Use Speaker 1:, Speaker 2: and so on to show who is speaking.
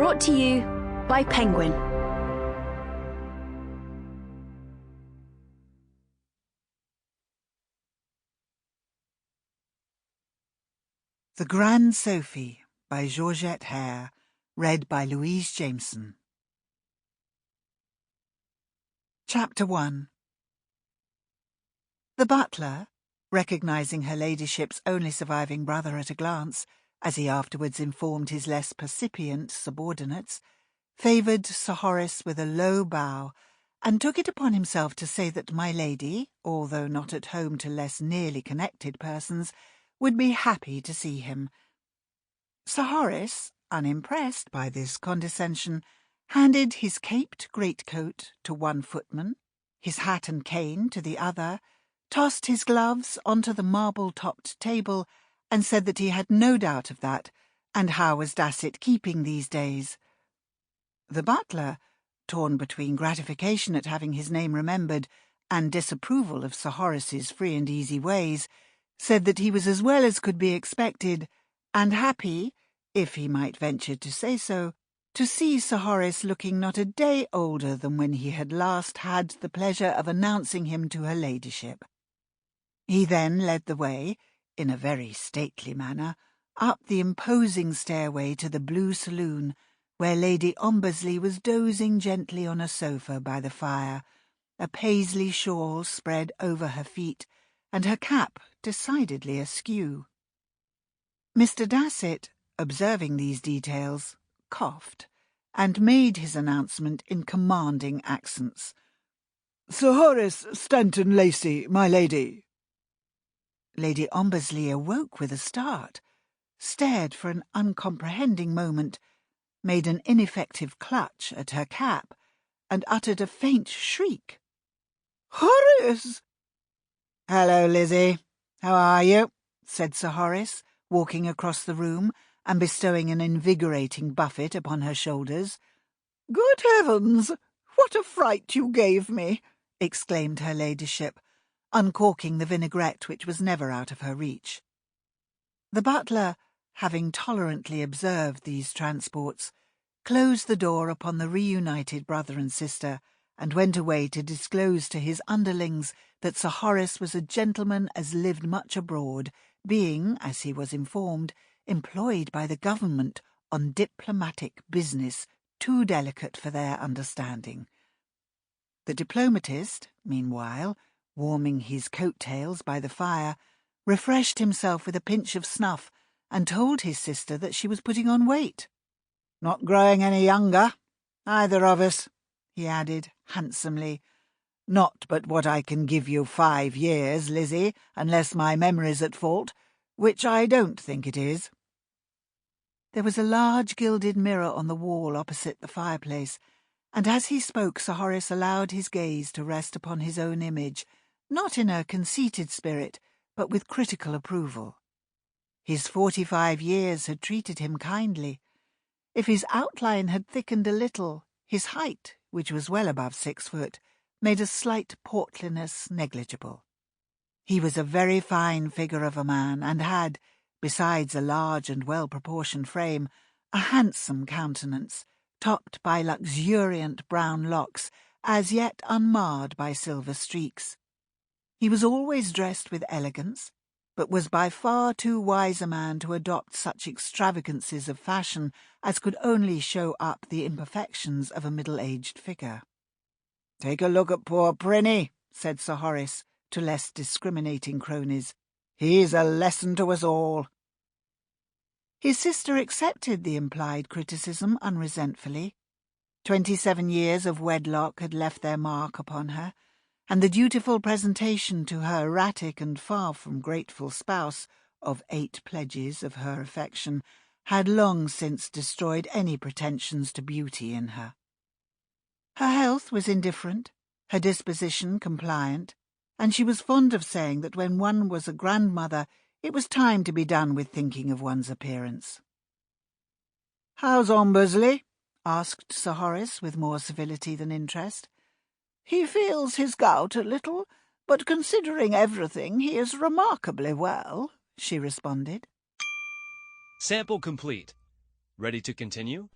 Speaker 1: Brought to you by Penguin.
Speaker 2: The Grand Sophy by Georgette Heyer, read by Louise Jameson. Chapter 1. The butler, recognising her ladyship's only surviving brother at a glance, as he afterwards informed his less percipient subordinates, favoured Sir Horace with a low bow, and took it upon himself to say that my lady, although not at home to less nearly connected persons, would be happy to see him. Sir Horace, unimpressed by this condescension, handed his caped greatcoat to one footman, his hat and cane to the other, tossed his gloves onto the marble-topped table, and said that he had no doubt of that, and how was Dasset keeping these days? The butler, torn between gratification at having his name remembered and disapproval of Sir Horace's free and easy ways, said that he was as well as could be expected, and happy, if he might venture to say so, to see Sir Horace looking not a day older than when he had last had the pleasure of announcing him to her ladyship. He then led the way, in a very stately manner, up the imposing stairway to the Blue Saloon, where Lady Ombersley was dozing gently on a sofa by the fire, a paisley shawl spread over her feet, and her cap decidedly askew. Mr. Dasset, observing these details, coughed, and made his announcement in commanding accents. "Sir Horace Stanton-Lacy, my lady." Lady Ombersley awoke with a start, stared for an uncomprehending moment, made an ineffective clutch at her cap, and uttered a faint shriek. "Horace!" "Hello, Lizzie. How are you?" said Sir Horace, walking across the room and bestowing an invigorating buffet upon her shoulders. "Good heavens! What a fright you gave me!" exclaimed her ladyship, uncorking the vinaigrette which was never out of her reach. The butler, having tolerantly observed these transports, closed the door upon the reunited brother and sister, and went away to disclose to his underlings that Sir Horace was a gentleman as lived much abroad, being, as he was informed, employed by the government on diplomatic business too delicate for their understanding. The diplomatist, meanwhile, warming his coat-tails by the fire, refreshed himself with a pinch of snuff, and told his sister that she was putting on weight. "Not growing any younger, either of us," he added handsomely. "Not but what I can give you 5 years, Lizzie, unless my memory's at fault, which I don't think it is." There was a large gilded mirror on the wall opposite the fireplace, and as he spoke Sir Horace allowed his gaze to rest upon his own image, not in a conceited spirit, but with critical approval. His 45 years had treated him kindly. If his outline had thickened a little, his height, which was well above 6 foot, made a slight portliness negligible. He was a very fine figure of a man, and had, besides a large and well-proportioned frame, a handsome countenance, topped by luxuriant brown locks, as yet unmarred by silver streaks. He was always dressed with elegance, but was by far too wise a man to adopt such extravagances of fashion as could only show up the imperfections of a middle-aged figure. "Take a look at poor Prinny," said Sir Horace to less discriminating cronies. "He's a lesson to us all." His sister accepted the implied criticism unresentfully. 27 years of wedlock had left their mark upon her, and the dutiful presentation to her erratic and far from grateful spouse of 8 pledges of her affection had long since destroyed any pretensions to beauty in her. Her health was indifferent, her disposition compliant, and she was fond of saying that when one was a grandmother it was time to be done with thinking of one's appearance. "How's Ombersley?" asked Sir Horace with more civility than interest. "He feels his gout a little, but considering everything he is remarkably well," she responded.
Speaker 3: Sample complete. Ready to continue?